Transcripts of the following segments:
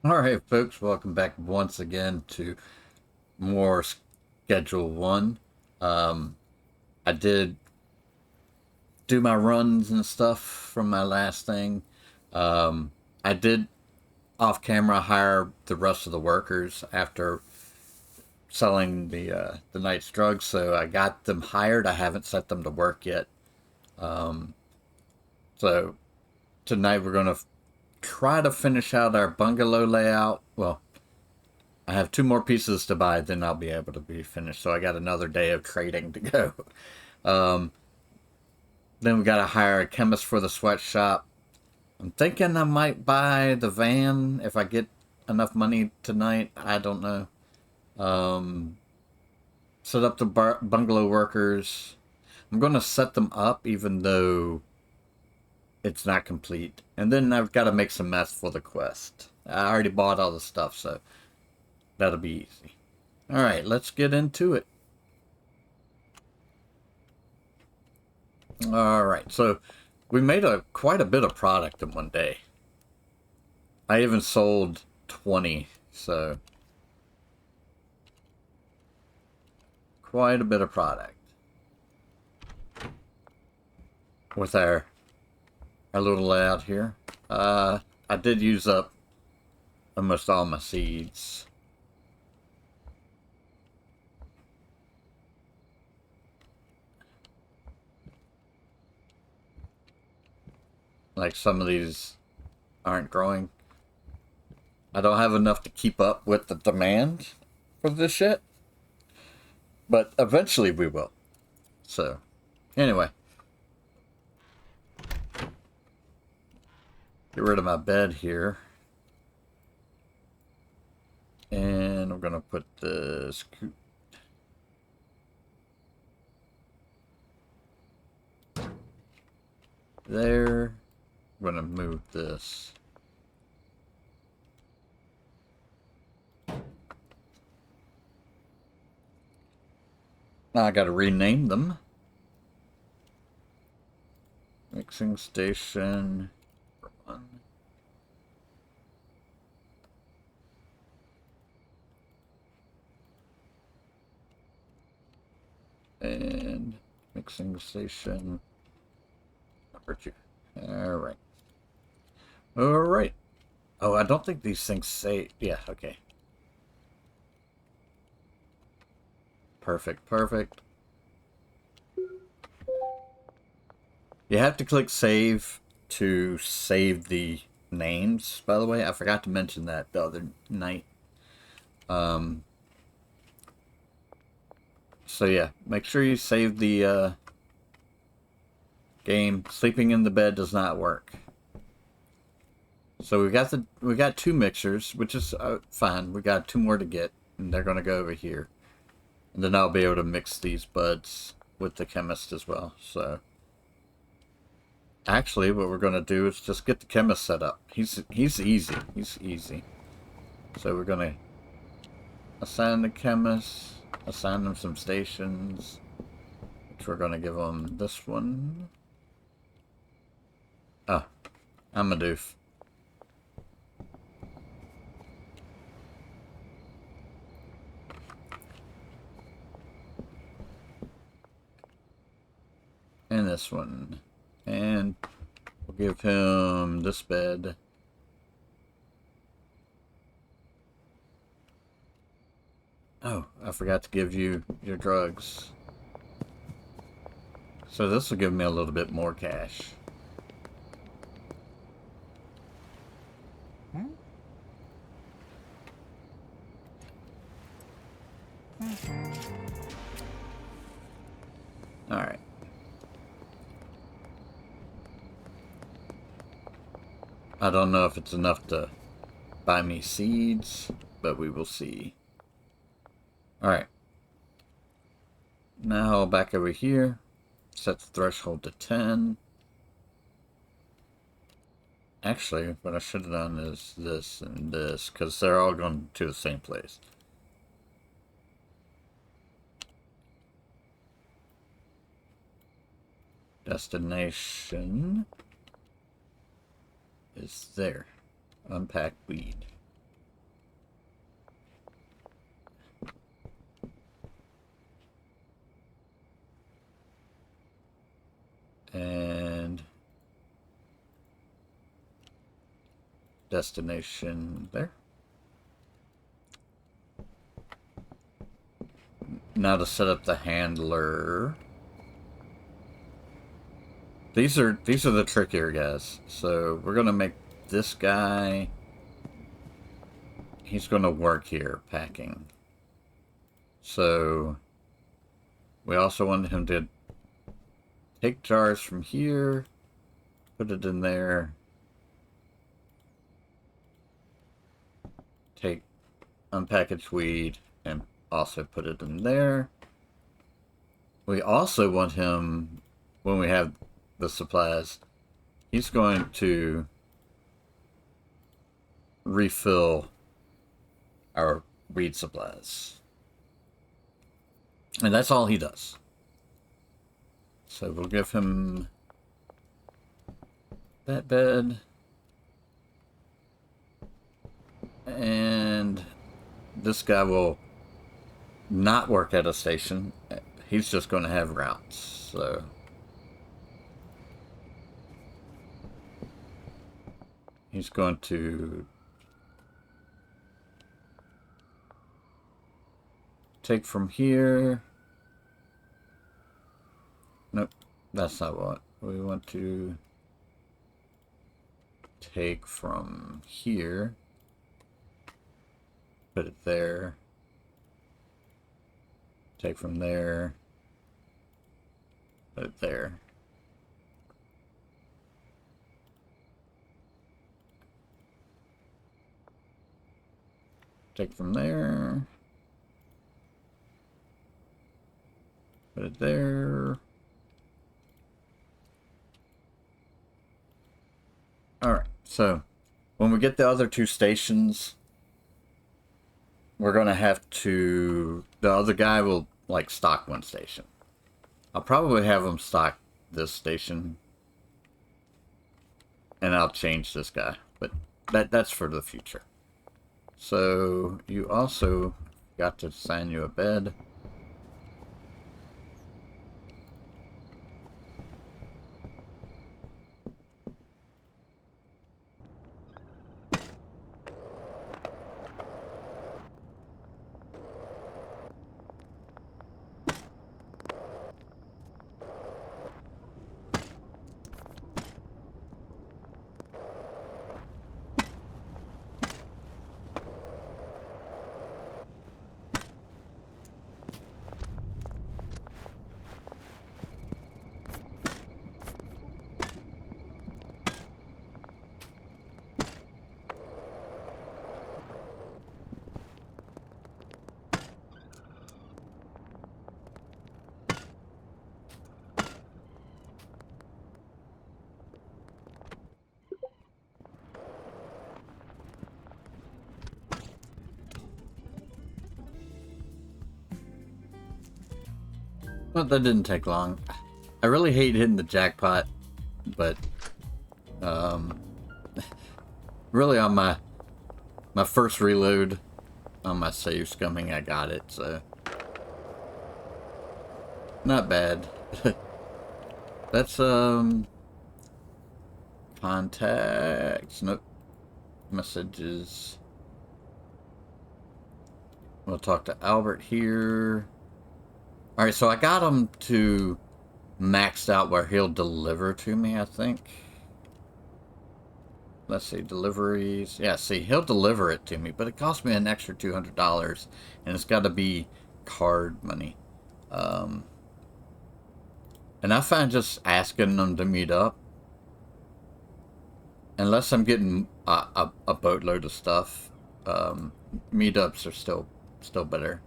All right, folks, welcome back once again to more Schedule 1. Um, I did do my runs and stuff from my last thing. Um, I did off camera hire the rest of the workers after selling the night's drugs, so I got them hired. I haven't set them to work yet. Um, so tonight we're going to try to finish out our bungalow layout. Well, I have two more pieces to buy, then I'll be able to be finished. So I got another day of trading to go. Um, then we got to hire a chemist for the sweatshop. I'm thinking I might buy the van if I get enough money tonight. I don't know. Um, Set up the bungalow workers. I'm going to set them up even though it's not complete. And then I've got to make some mess for the quest. I already bought all the stuff, so that'll be easy. All right, let's get into it. All right, so we made quite a bit of product in one day. I even sold 20, so quite a bit of product with our little layout here. I did use up almost all my seeds. Like some of these aren't growing. I don't have enough to keep up with the demand for this shit, but eventually we will. So, anyway, get rid of my bed here. And I'm gonna put this there. I'm gonna move this. Now I gotta rename them. Mixing station 1. And mixing station number 2. Alright. Alright. Oh, I don't think these things say... Yeah, okay. Perfect, perfect. You have to click save to save the names, by the way. I forgot to mention that the other night. So yeah, make sure you save the game. Sleeping in the bed does not work. So we got 2 mixers, which is fine. We got 2 more to get, and they're gonna go over here. And then I'll be able to mix these buds with the chemist as well. So actually, what we're gonna do is just get the chemist set up. He's easy. He's easy. So we're gonna assign the chemist, assign them some stations, which we're gonna give them this one. Oh, I'm a doof. And this one. And we'll give him this bed. Oh, I forgot to give you your drugs. So this will give me a little bit more cash. Alright. I don't know if it's enough to buy me seeds, but we will see. Alright. Now back over here. Set the threshold to 10. Actually, what I should have done is this and this, because they're all going to the same place. Destination is there. Unpack weed. destination there. Now to set up the handler. These are the trickier guys. So we're gonna make this guy. He's gonna work here packing. So we also want him to take jars from here, put it in there. Take unpackaged weed and also put it in there. We also want him, when we have the supplies, he's going to refill our weed supplies. And that's all he does. So we'll give him that bed. And this guy will not work at a station. He's just going to have routes. So he's going to take from here. Nope, that's not what we want to take from here. Put it there. Take from there. Put it there. Take from there. Put it there. Alright, so when we get the other two stations, we're going to have to... The other guy will, like, stock one station. I'll probably have him stock this station. And I'll change this guy. But that's for the future. So, you also got to assign you a bed. Well, that didn't take long. I really hate hitting the jackpot, but really on my first reload on my save scumming, I got it, so not bad. That's contacts, nope, messages. We'll talk to Albert here. Alright, so I got him to maxed out where he'll deliver to me, I think. Let's see, deliveries. Yeah, see, he'll deliver it to me, but it cost me an extra $200, and it's got to be card money. And I find just asking them to meet up, unless I'm getting a boatload of stuff, meetups are still better.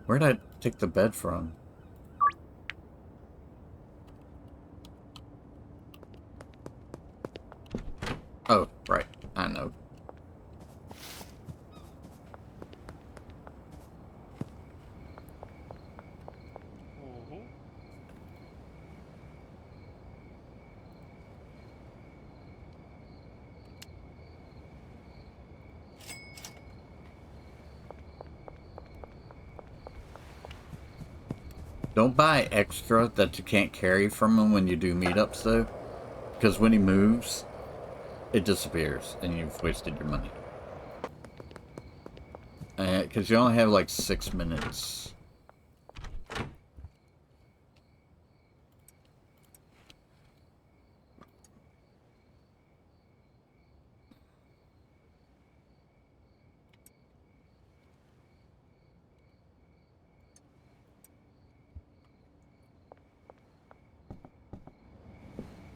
Where'd I take the bed from? Oh, right. I know. Don't buy extra that you can't carry from him when you do meetups, though. Because when he moves, it disappears, and you've wasted your money. Because you only have like 6 minutes.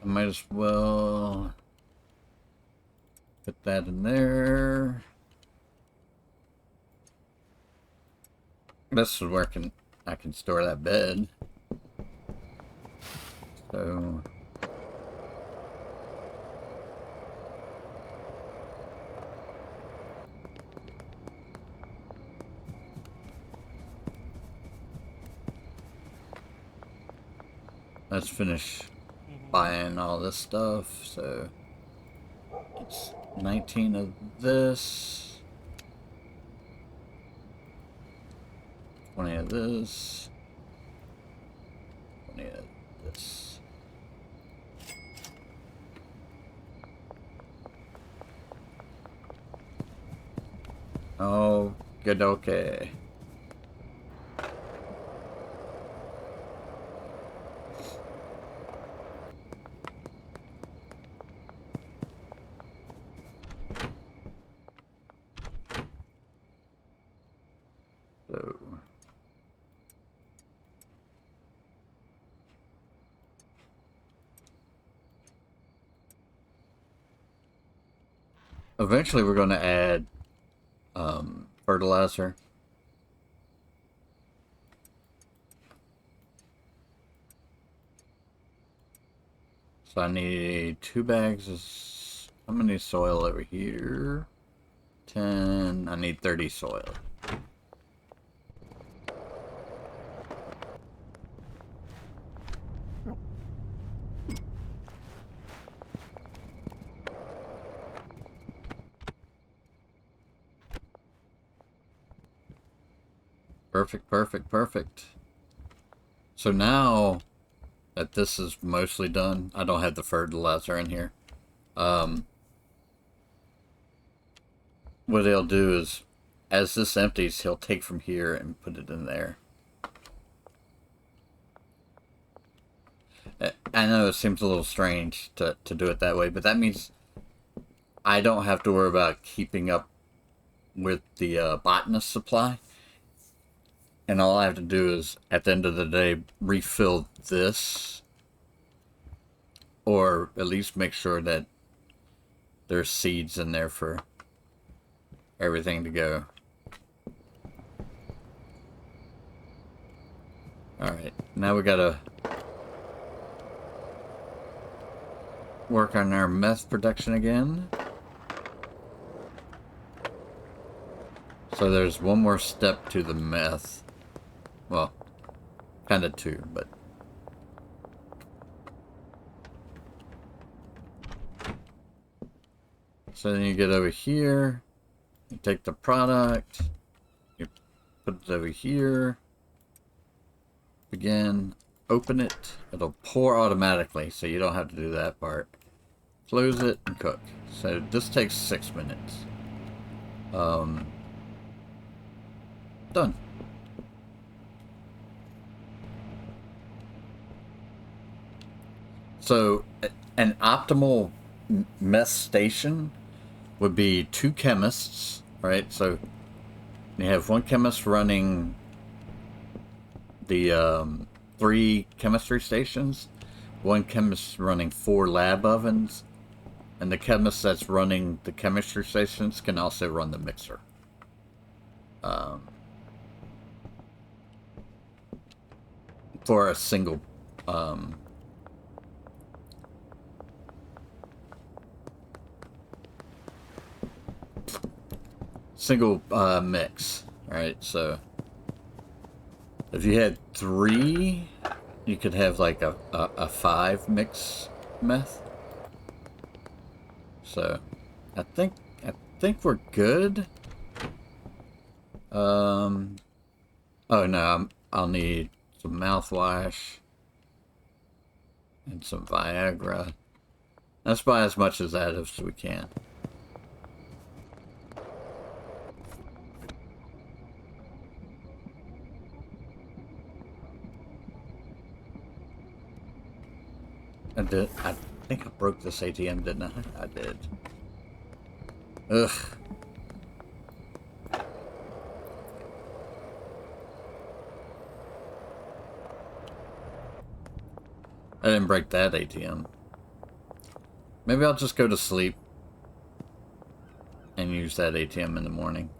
I might as well put that in there. This is where I can store that bed. So let's finish buying all this stuff. So it's 19 of this, 20 of this, 20 of this. Oh, good, okay. So eventually we're going to add fertilizer. So I need 2 bags of... How many soil over here? 10. I need 30 soil. Perfect, perfect, perfect. So now that this is mostly done, I don't have the fertilizer in here. What he'll do is, as this empties, he'll take from here and put it in there. I know it seems a little strange to do it that way, but that means I don't have to worry about keeping up with the botanist supply. And all I have to do is, at the end of the day, refill this. Or at least make sure that there's seeds in there for everything to go. Alright, now we gotta work on our meth production again. So there's one more step to the meth. Well, kind of 2, but... So then you get over here, you take the product, you put it over here, again, open it, it'll pour automatically, so you don't have to do that part. Close it and cook. So this takes 6 minutes. Done. So an optimal meth station would be 2 chemists, right? So you have 1 chemist running the 3 chemistry stations, 1 chemist running 4 lab ovens, and the chemist that's running the chemistry stations can also run the mixer. For a single mix, right? So if you had 3, you could have like a 5 mix meth. So I think we're good. Oh no, I'll need some mouthwash, and some Viagra. Let's buy as much of that as we can. I think I broke this ATM, didn't I? I did. Ugh. I didn't break that ATM. Maybe I'll just go to sleep and use that ATM in the morning.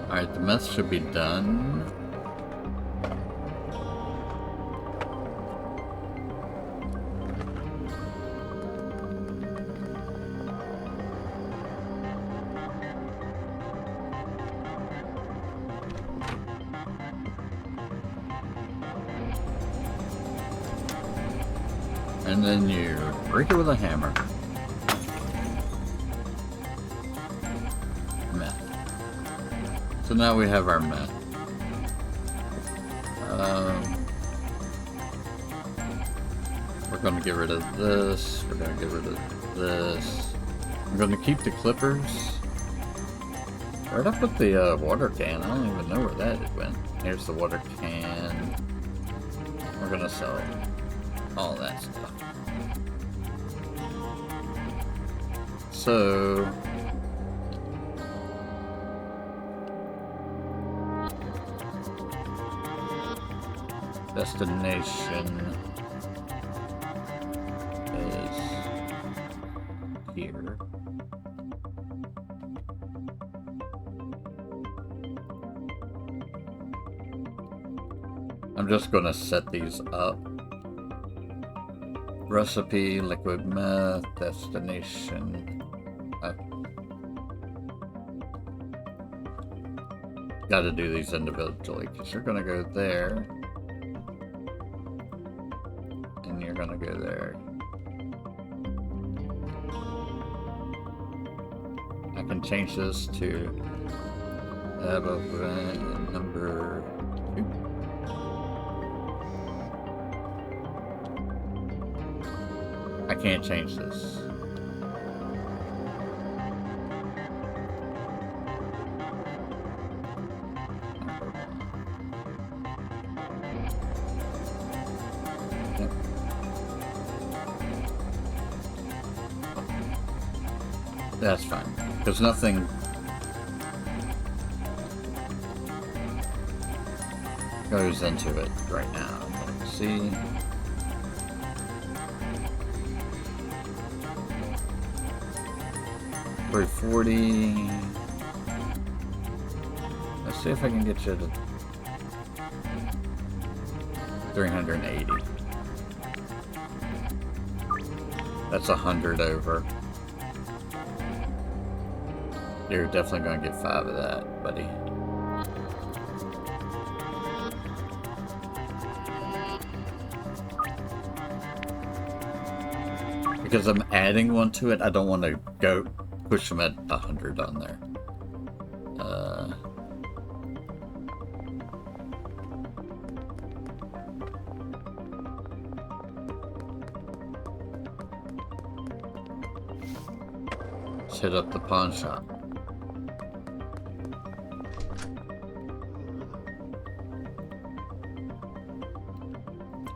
Alright, the meth should be done. And then you break it with a hammer. Meth. So now we have our meth. We're going to get rid of this. We're going to get rid of this. I'm going to keep the clippers. Where'd I put the water can? I don't even know where that went. Here's the water can. We're going to sell all that stuff. So destination is here. I'm just going to set these up. Recipe, liquid meth, destination. Got to do these individually because you're going to go there. And you're going to go there. I can change this to number 2. I can't change this. That's fine, because nothing goes into it right now. Let's see. $340. Let's see if I can get you to 380. That's 100 over. You're definitely going to get 5 of that, buddy. Because I'm adding one to it, I don't want to go push them at 100 on there. Let's hit up the pawn shop.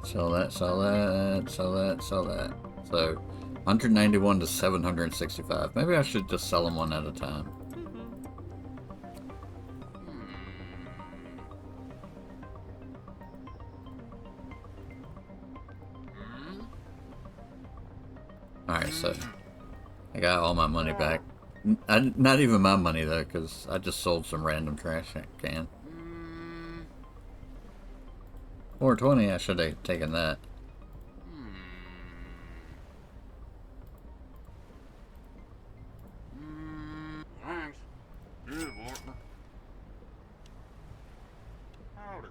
Sell that, sell that, sell that, sell that. So 191 to 765. Maybe I should just sell them one at a time. Alright, so I got all my money back. Not even my money though, because I just sold some random trash can. 420, I should have taken that. Howdy.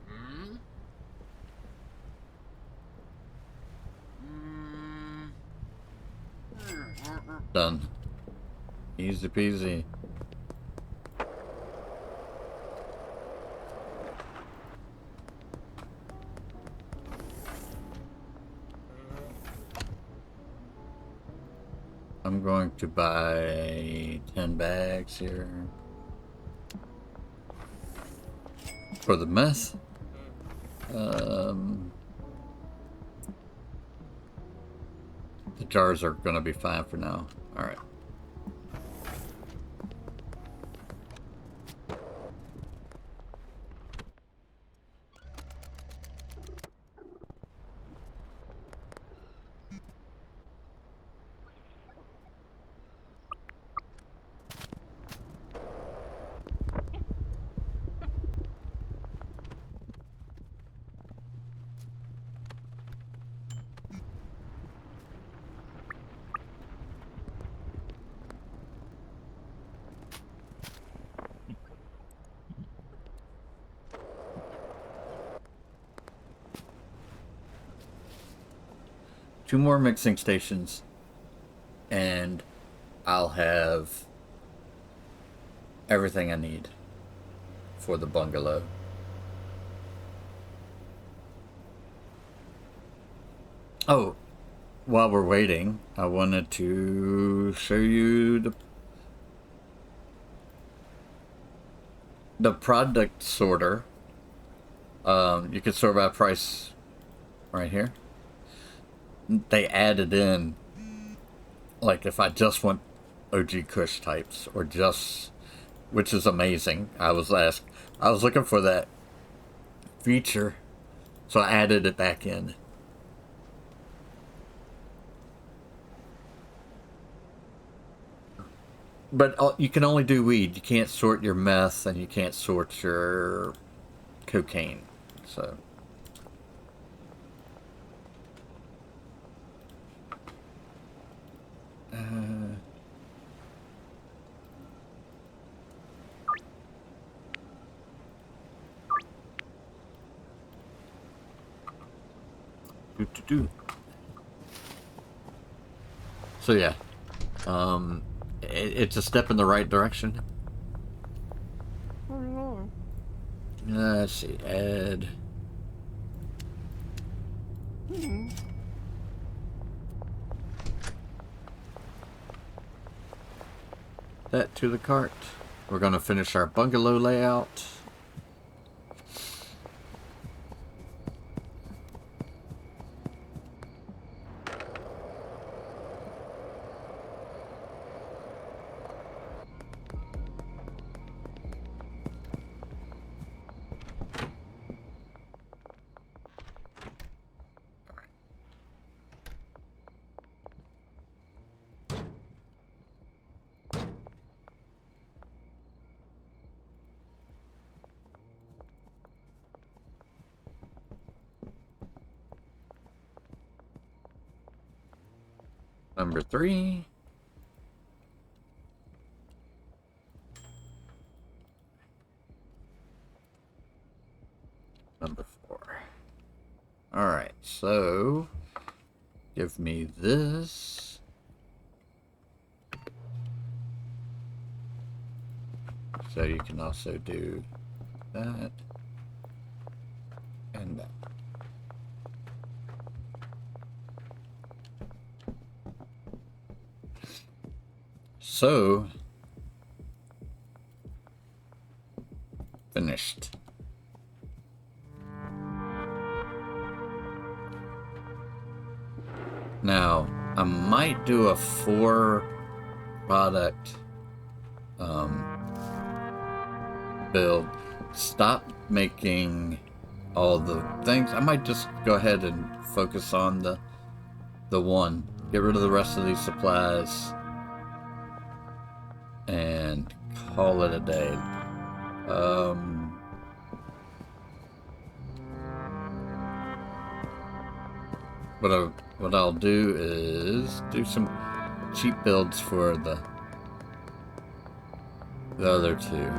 Hmm? Done. Easy peasy. I'm going to buy 10 bags here for the meth. The jars are gonna be fine for now. All right. Two more mixing stations, and I'll have everything I need for the bungalow. Oh, while we're waiting, I wanted to show you the product sorter. You can sort by price right here. They added in, like, if I just want OG Kush types, or just, which is amazing. I was looking for that feature, so I added it back in. But you can only do weed. You can't sort your meth, and you can't sort your cocaine. So. So yeah, it's a step in the right direction. Let's see, add. That to the cart. We're gonna finish our bungalow layout. Number 3. Number 4. Alright, so give me this. So you can also do that and that. So, finished. Now, I might do a 4 product build. Stop making all the things. I might just go ahead and focus on the one. Get rid of the rest of these supplies and call it a day. But what I'll do is do some cheap builds for the other two.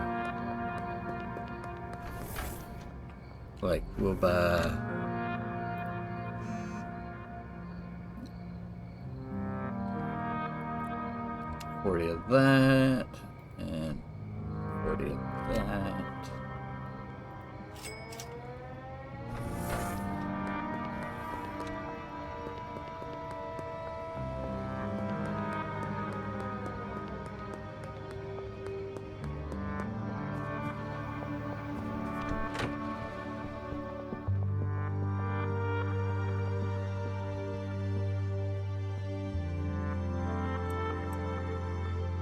Like, we'll buy 40 of that, and 40 of that.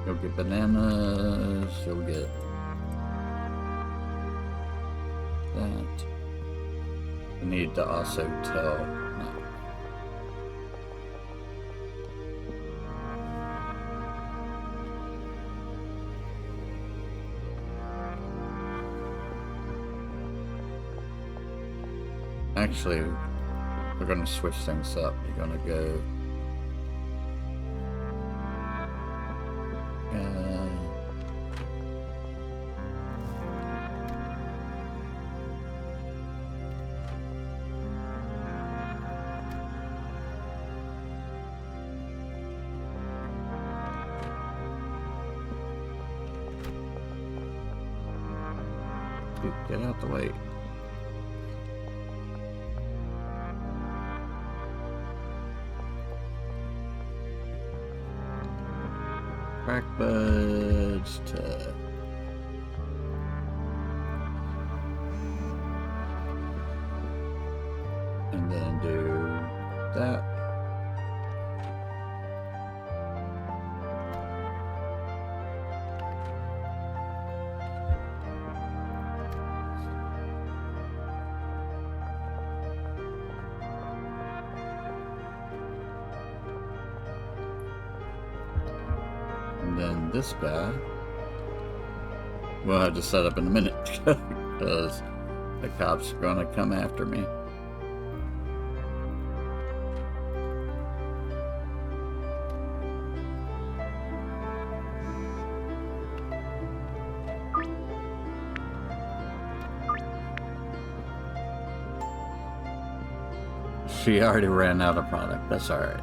You'll get bananas, you'll get that. I need to also tell... No. Actually, we're going to switch things up. You're going to go... Get out the way. Crack buds to... and then do that. And then this guy we'll have to set up in a minute because the cops are gonna come after me. She already ran out of product. That's all right.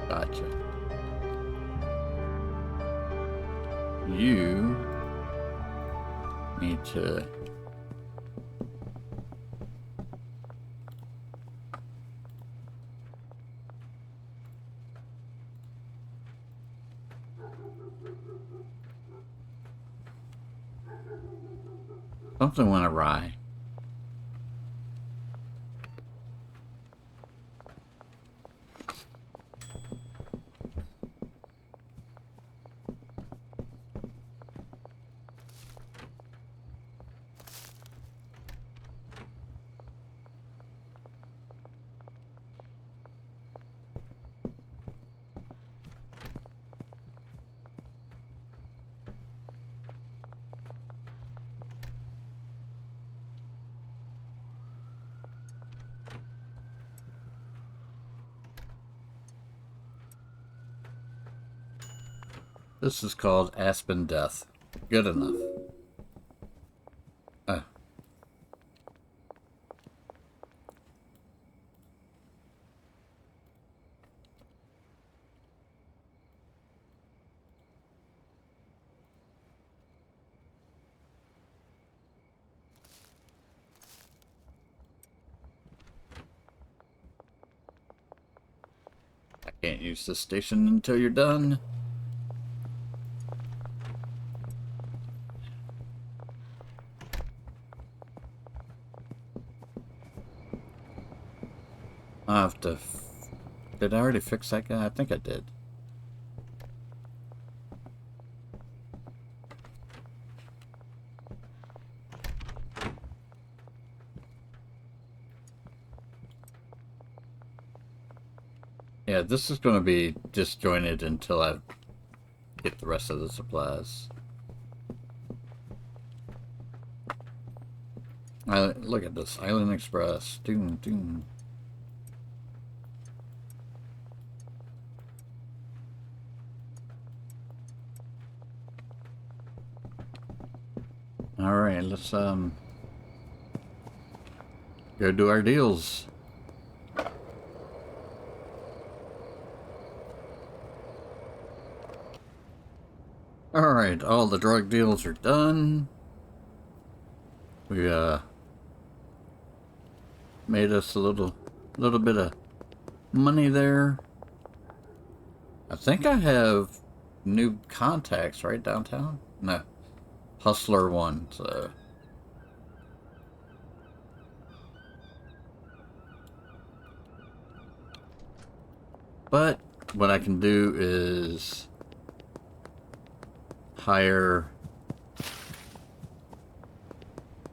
Gotcha. You need to something went awry. This is called Aspen Death. Good enough. I can't use this station until you're done. I have to... Did I already fix that guy? I think I did. Yeah, this is going to be disjointed until I get the rest of the supplies. Look at this. Island Express. Doom, doom. Alright, let's go do our deals. Alright, all the drug deals are done. We made us a little bit of money there. I think I have new contacts right downtown. No, Hustler 1. So but what I can do is hire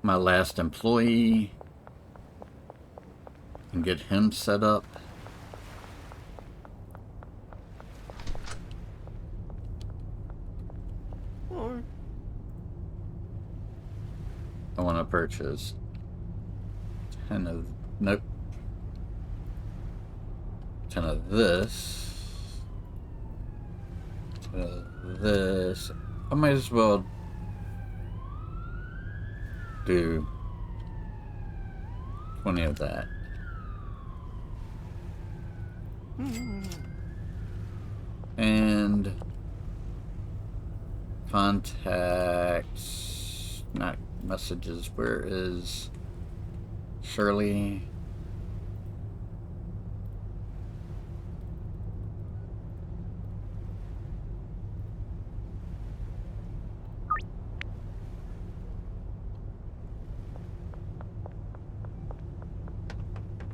my last employee and get him set up. I want to purchase 10 of, nope, 10 of this, 10 of this. I might as well do 20 of that. And contacts, not messages. Where is Shirley?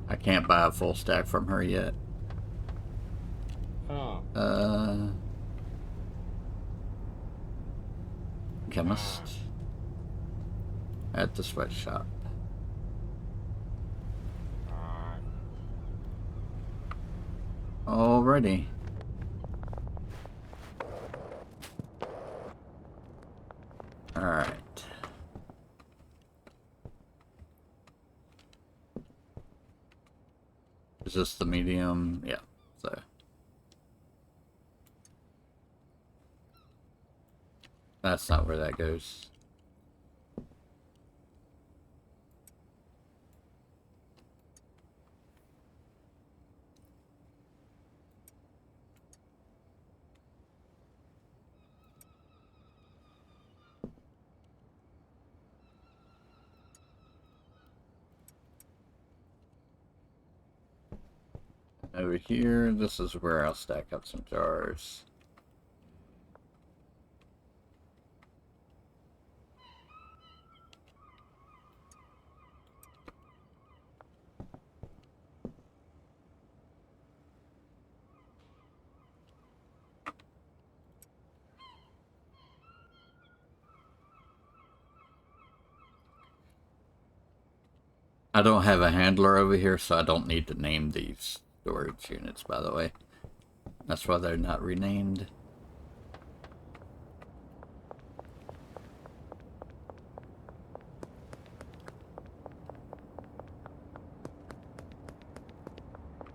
I can't buy a full stack from her yet. Oh. Chemist at the Sweatshop. Alrighty. Alright. Is this the medium? Yeah, so. That's not where that goes. Over here, this is where I'll stack up some jars. I don't have a handler over here, so I don't need to name these storage units, by the way. That's why they're not renamed.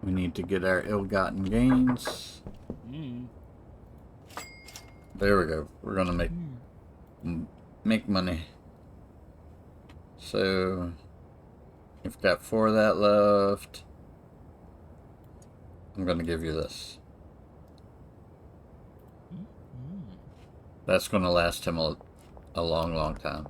We need to get our ill-gotten gains. There we go. We're gonna make money. So we've got 4 of that left. I'm gonna give you this. That's gonna last him a long, long time.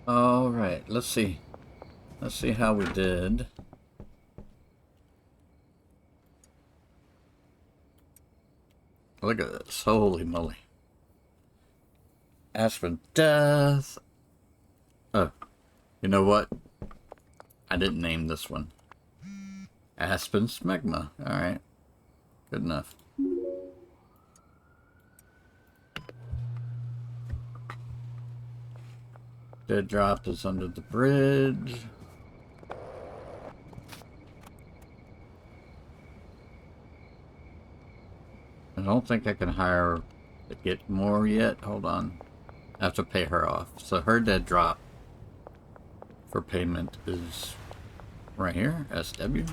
Alright, let's see. Let's see how we did. Look at this. Holy moly. Aspen Death. Oh, you know what? I didn't name this one. Aspen Smegma. Alright. Good enough. Dead drop is under the bridge. I don't think I can hire to get more yet. Hold on. I have to pay her off. So her dead drop for payment is right here. SW.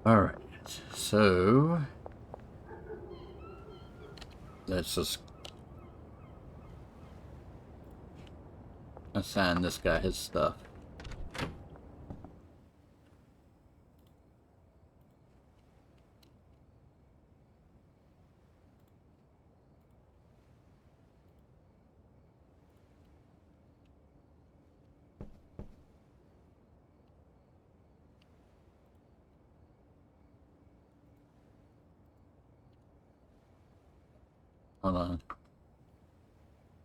Alright, so let's just assign this guy his stuff. Hold on.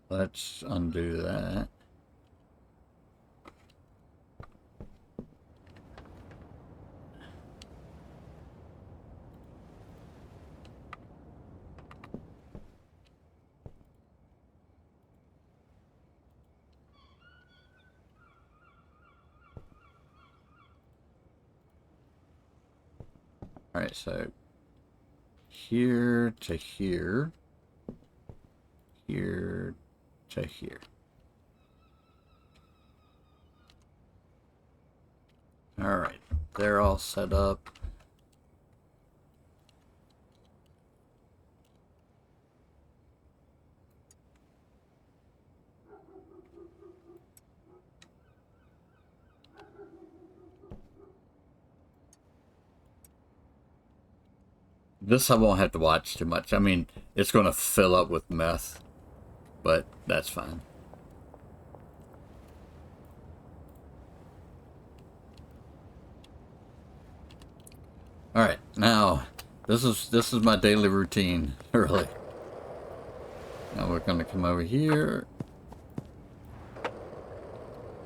Let's undo that. Alright, so here to here. Here to here. Alright, they're all set up. This I won't have to watch too much. I mean, it's going to fill up with meth, but that's fine. Alright, now this is my daily routine, really. Now we're gonna come over here.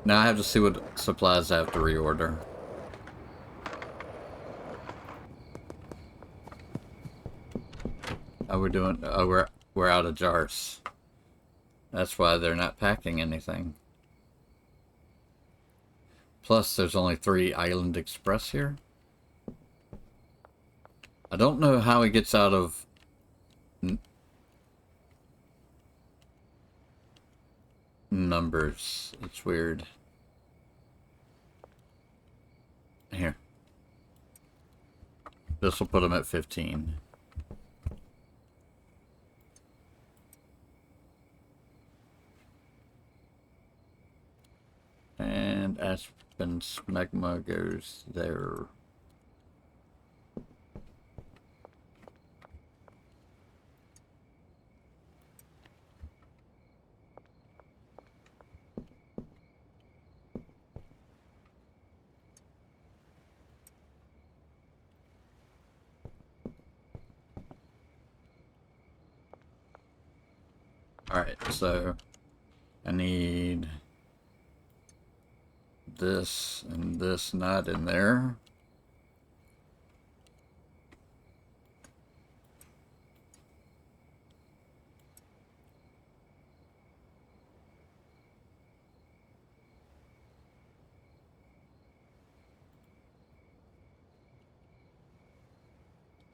Now I have to see what supplies I have to reorder. How we're doing? Oh, we're out of jars. That's why they're not packing anything. Plus, there's only 3 Island Express here. I don't know how he gets out of numbers. It's weird. Here. This will put him at 15. And Aspen Smegma goes there. Alright, so I need this and this not in there.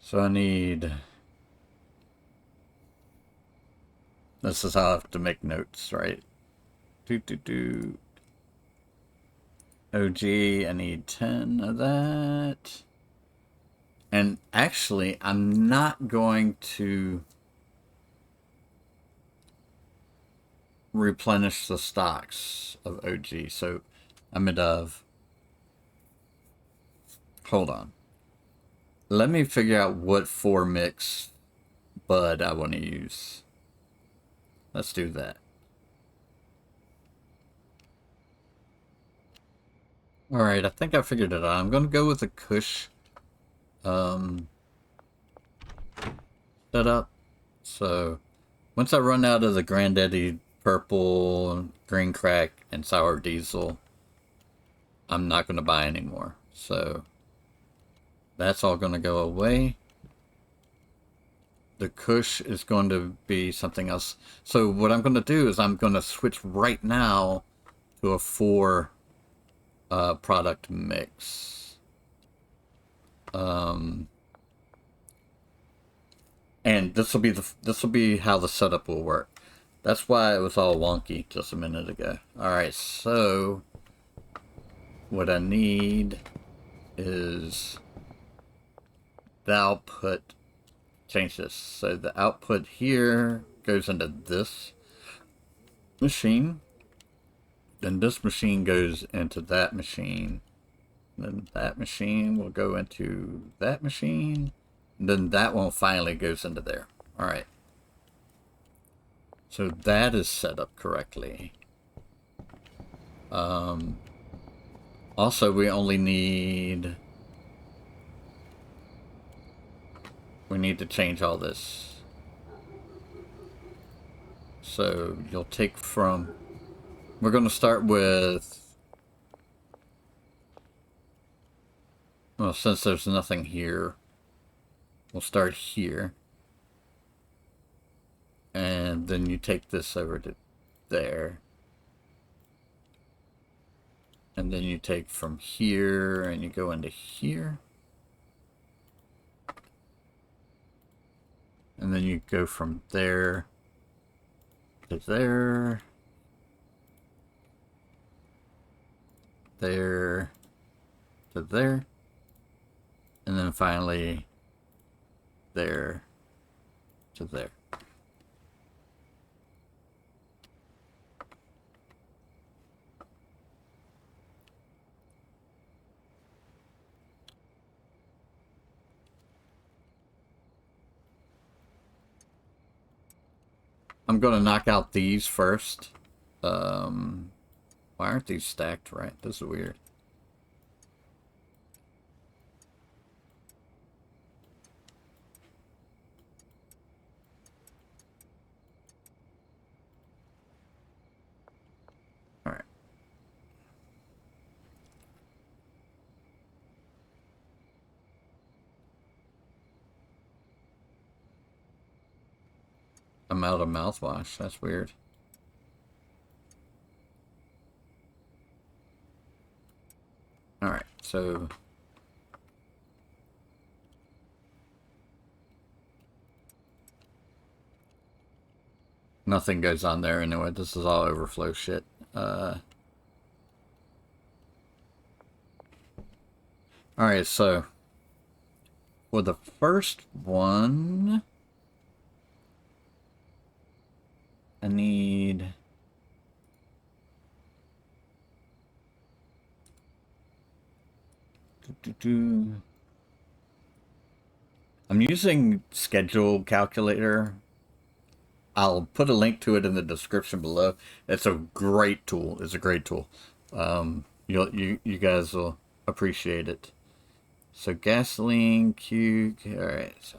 So I need... This is how I have to make notes, right? OG, I need 10 of that. And actually, I'm not going to... replenish the stocks of OG. So I'm in of. Hold on. Let me figure out what 4 mix bud I want to use. Let's do that. Alright, I think I figured it out. I'm going to go with the Kush setup. So, once I run out of the Granddaddy Purple, Green Crack, and Sour Diesel, I'm not going to buy anymore. So, that's all going to go away. The Kush is going to be something else. So, what I'm going to do is I'm going to switch right now to a 4 product mix. And this will be how the setup will work. That's why it was all wonky just a minute ago. Alright, so what I need is the output. Change this. So the output here goes into this machine. Then this machine goes into that machine. Then that machine will go into that machine. Then that one finally goes into there. Alright. So that is set up correctly. Also, we only need... We need to change all this. So you'll take from... We're going to start with... Well, since there's nothing here, we'll start here. And then you take this over to there. And then you take from here and you go into here. And then you go from there to there. There to there. And then finally there to there. I'm going to knock out these first. Why aren't these stacked right? This is weird. Alright. I'm out of mouthwash. That's weird. Alright, so... Nothing goes on there anyway. This is all overflow shit. Alright, so... For the first one... I need... I'm using schedule calculator. I'll put a link to it in the description below. It's a great tool. It's a great tool. You guys will appreciate it. So gasoline, Q. All right. So.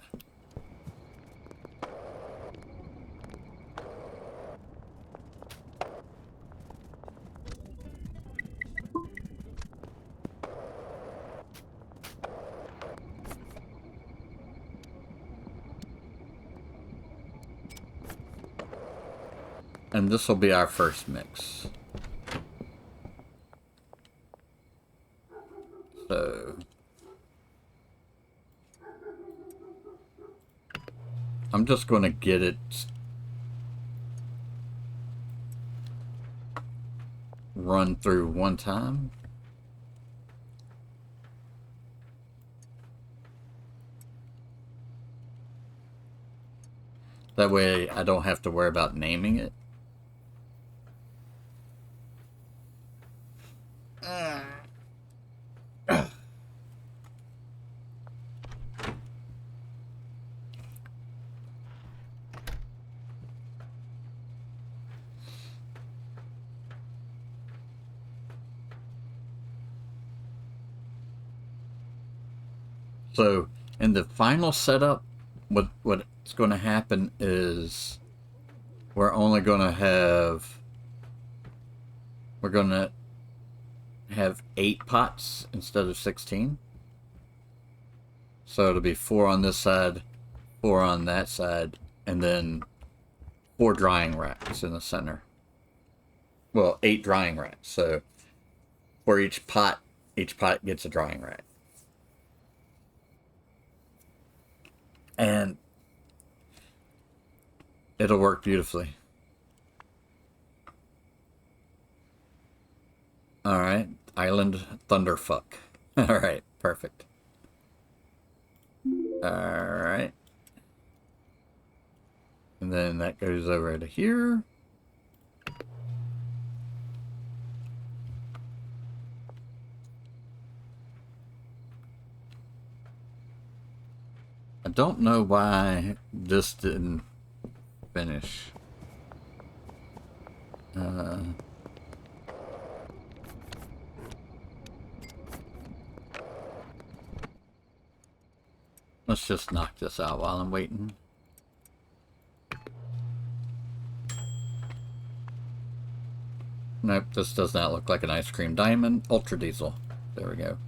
And this will be our first mix. So I'm just going to get it run through one time. That way I don't have to worry about naming it. So in the final setup, what's going to happen is we're only going to have 8 pots instead of 16. So it'll be 4 on this side, 4 on that side, and then 4 drying racks in the center. Well, 8 drying racks. So for each pot gets a drying rack. And it'll work beautifully. Alright, Island Thunderfuck. Alright, perfect. Alright. And then that goes over to here. I don't know why this didn't finish. Let's just knock this out while I'm waiting. Nope, this does not look like an ice cream diamond. Ultra diesel. There we go.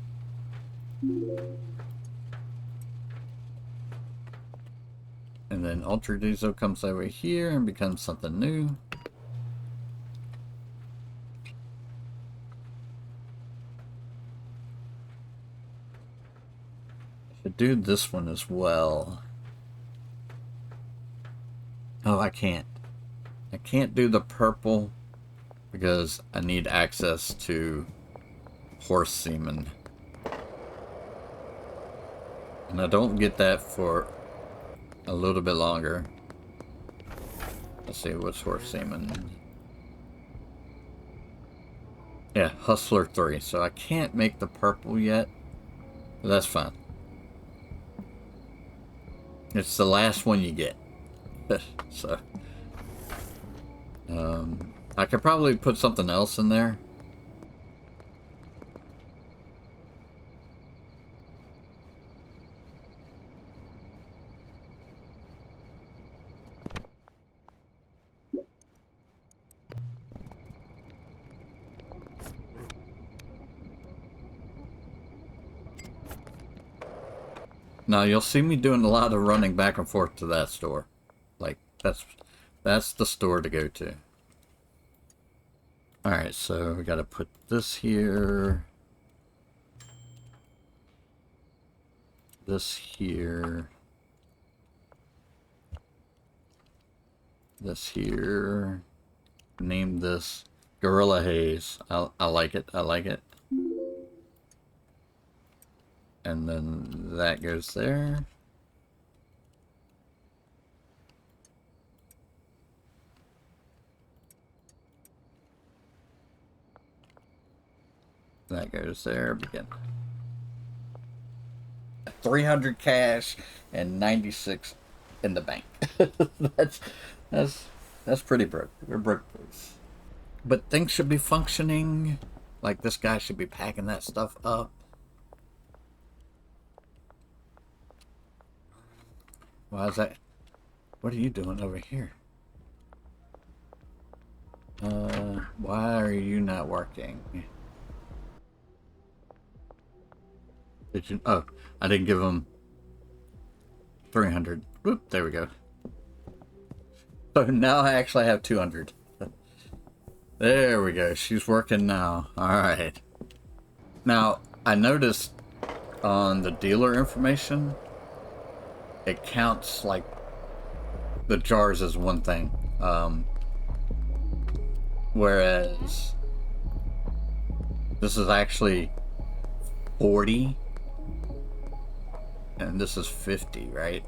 And then Ultra Diesel comes over here and becomes something new. Should do this one as well. Oh, I can't. I can't do the purple because I need access to horse semen. And I don't get that for a little bit longer. Let's see, what's horse semen? Yeah, Hustler 3. So I can't make the purple yet. But that's fine. It's the last one you get. So I could probably put something else in there. Now you'll see me doing a lot of running back and forth to that store. Like that's the store to go to. Alright, so we gotta put this here. This here. This here. Name this Gorilla Haze. I like it. I like it. And then that goes there. That goes there. Begin. 300 cash and 96 in the bank. that's pretty broke. We're broke boys. But things should be functioning. Like this guy should be packing that stuff up. Why is that? What are you doing over here? Why are you not working? Did you? Oh, I didn't give him 300. Whoop, there we go. So now I actually have 200. There we go. She's working now. Alright. Now, I noticed on the dealer information, it counts like the jars as one thing. Whereas this is actually 40 and this is 50, right?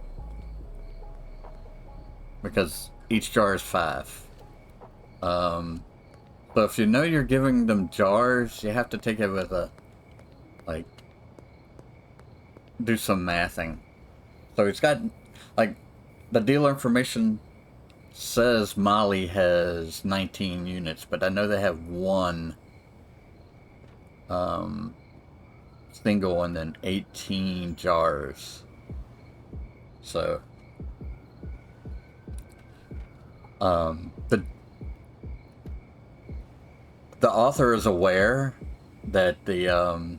Because each jar is 5. So if you know you're giving them jars, you have to take it with a, like, do some mathing. So it's got, like, the dealer information says Molly has 19 units, but I know they have one single and then 18 jars. So, the author is aware that the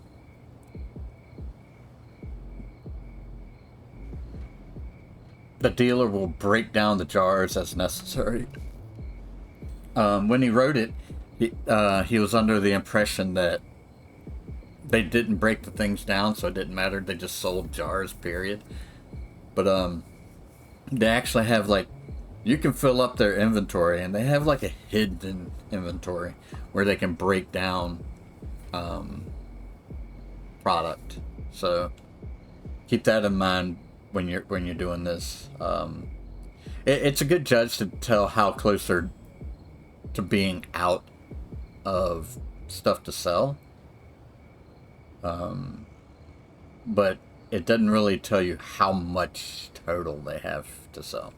dealer will break down the jars as necessary. When he wrote it, he was under the impression that they didn't break the things down, so it didn't matter. They just sold jars, period. But they actually have, like, you can fill up their inventory, and they have like a hidden inventory where they can break down product. So keep that in mind when you're doing this. It's a good judge to tell how close they're to being out of stuff to sell. But it doesn't really tell you how much total they have to sell.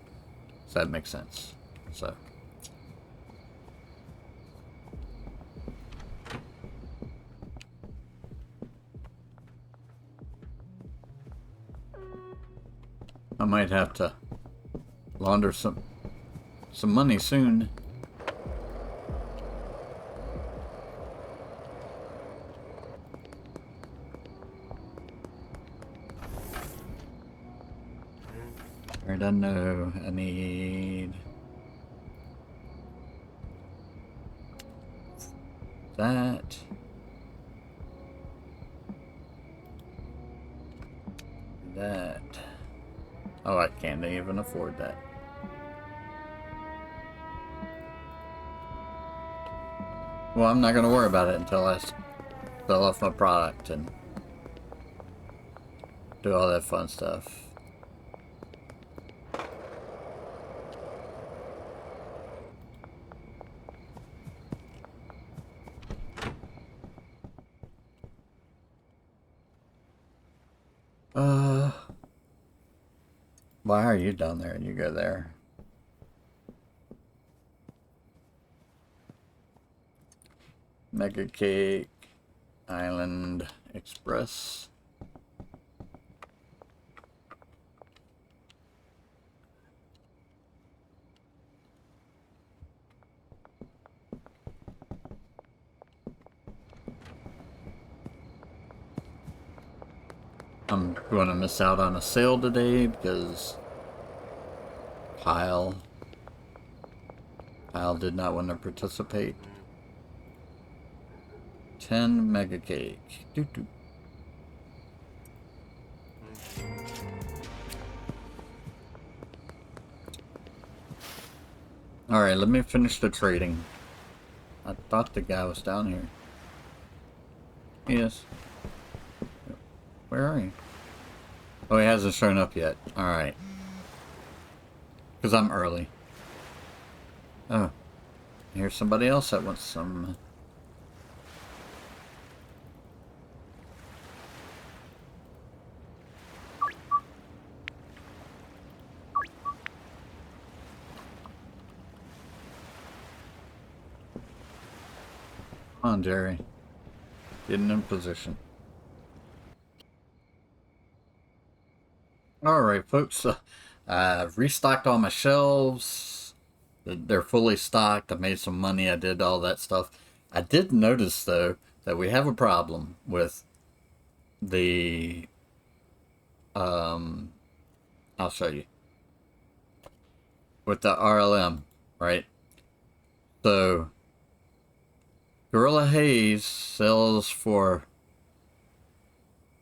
Does that make sense? So. I might have to launder some money soon. I don't know. I need that. That. Oh, I can't even afford that. Well, I'm not going to worry about it until I sell off my product and do all that fun stuff. Why are you down there and you go there? Mega Cake, Island Express. I'm going to miss out on a sale today because Kyle did not want to participate. 10 Mega Cake. Doo -doo. Alright, let me finish the trading. I thought the guy was down here. Yes. Where are you? Oh, he hasn't shown up yet. Alright. Because I'm early. Oh. Here's somebody else that wants some. Come on, Jerry. Getting in position. Alright, folks. I've restocked all my shelves. They're fully stocked. I made some money. I did all that stuff. I did notice, though, that we have a problem with the... I'll show you. With the RLM, right? So, Gorilla Haze sells for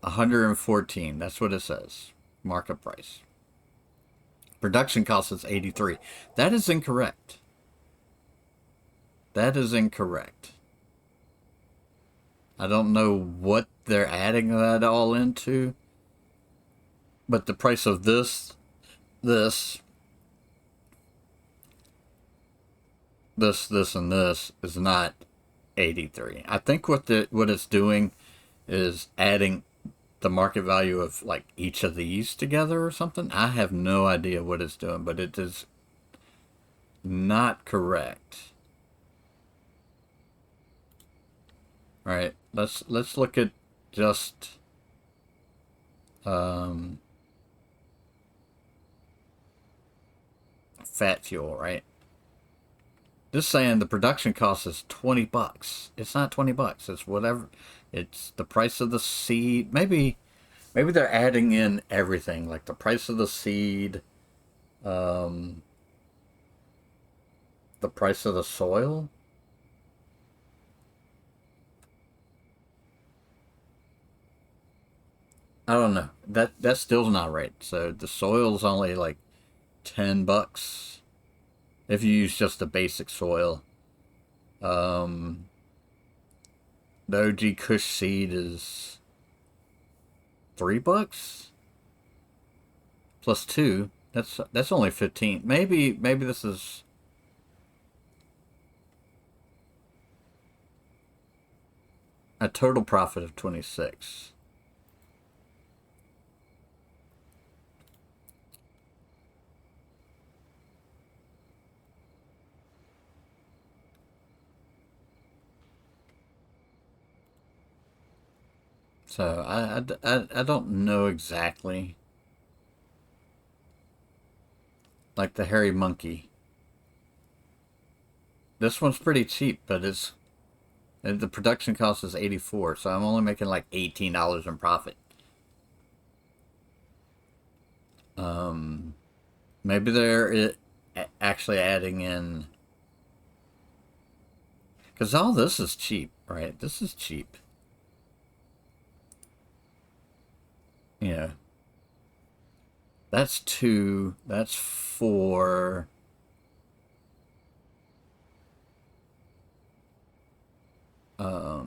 114. That's what it says. Market price. Production cost is 83. That is incorrect. That is incorrect. I don't know what they're adding that all into, but the price of this, and this is not 83. I think what it's doing is adding the market value of like each of these together or something. I have no idea what it's doing, but it is not correct. All right, let's look at just Fat fuel, right? This saying the production cost is $20. It's not $20. It's whatever. It's the price of the seed. Maybe they're adding in everything, like the price of the seed, the price of the soil. I don't know. That still's not right. So the soil's only like $10 if you use just the basic soil. The OG Kush seed is $3 plus two. That's only 15. Maybe this is a total profit of 26. So I don't know exactly. Like the hairy monkey. This one's pretty cheap, but the production cost is 84, so I'm only making like $18 in profit. Maybe they're actually adding in, because all this is cheap, right? This is cheap. Yeah. That's 2. That's 4. I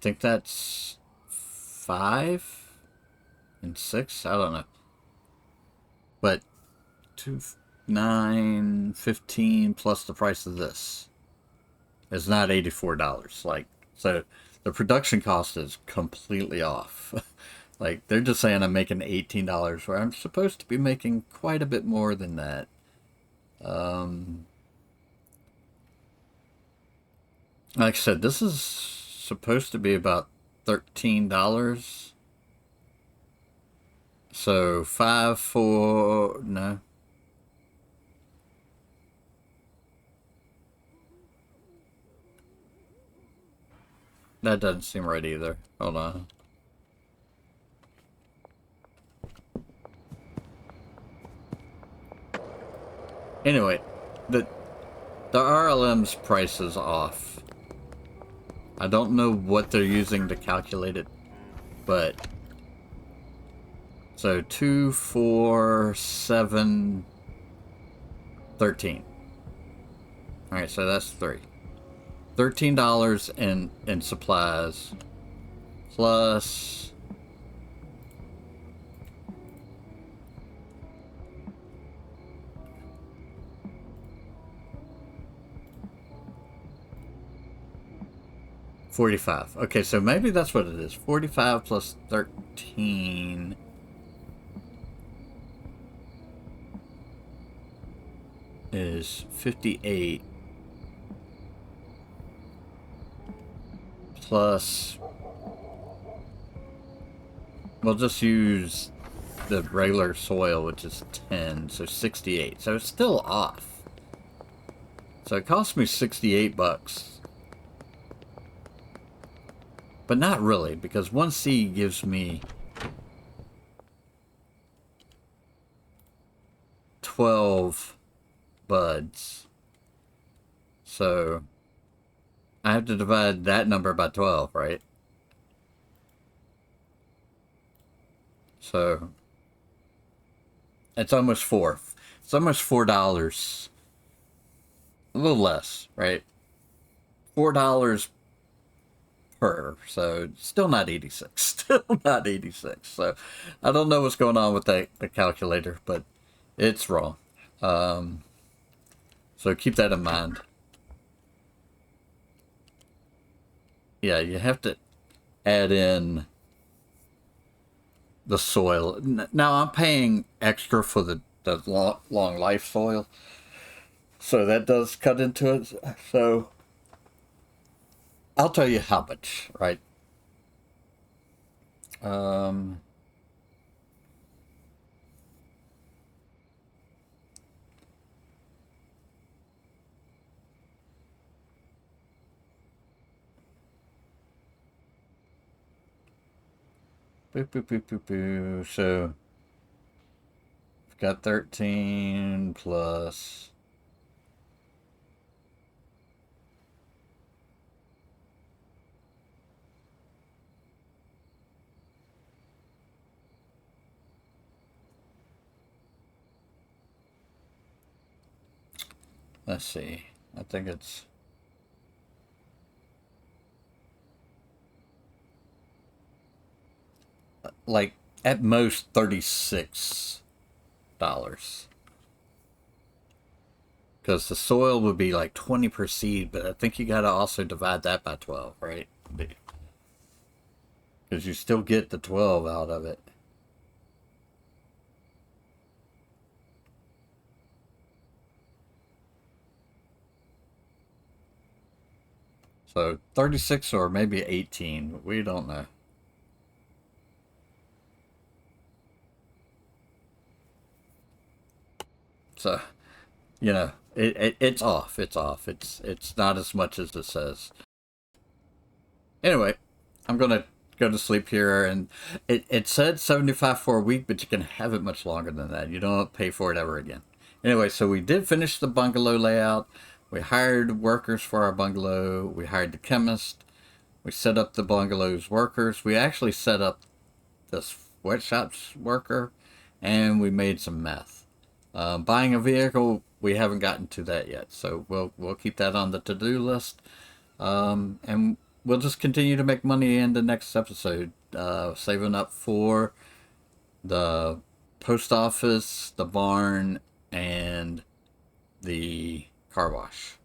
think that's 5 and 6. I don't know. But 2, 9, 15 plus the price of this is not $84. Like, so the production cost is completely off. Like, they're just saying I'm making $18 where I'm supposed to be making quite a bit more than that. Like I said, this is supposed to be about $13. So 5, 4, no. That doesn't seem right either. Hold on. Anyway, the RLM's price is off. I don't know what they're using to calculate it, but so 2, 4, 7, 13. All right, so that's 3. $13 in supplies plus $45. Okay, so maybe that's what it is. 45 plus 13 is 58 plus, we'll just use the regular soil, which is 10, so 68. So it's still off. So it cost me $68. But not really, because one seed gives me 12 buds. So I have to divide that number by 12, right? So it's almost 4. It's almost $4. A little less, right? $4 per. So still not 86. Still not 86. So I don't know what's going on with the calculator, but it's wrong. So keep that in mind. Yeah, you have to add in the soil. Now I'm paying extra for the long life soil, so that does cut into it. So I'll tell you how much, right? Um, Boo, boo, boo, boo, boo. So, we've got 13 plus. Let's see. I think it's like at most $36. Because the soil would be like 20 per seed, but I think you got to also divide that by 12, right? Because you still get the 12 out of it. So 36 or maybe 18. We don't know. So, it's off. It's off. It's not as much as it says. Anyway, I'm gonna go to sleep here, and it said 75 for a week, but you can have it much longer than that. You don't pay for it ever again. Anyway, so we did finish the bungalow layout. We hired workers for our bungalow. We hired the chemist. We set up the bungalow's workers. We actually set up the sweatshop's worker, and we made some meth. Buying a vehicle, we haven't gotten to that yet, so we'll keep that on the to-do list. And we'll just continue to make money in the next episode, saving up for the post office, the barn, and the car wash.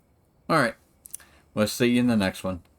All right, we'll see you in the next one.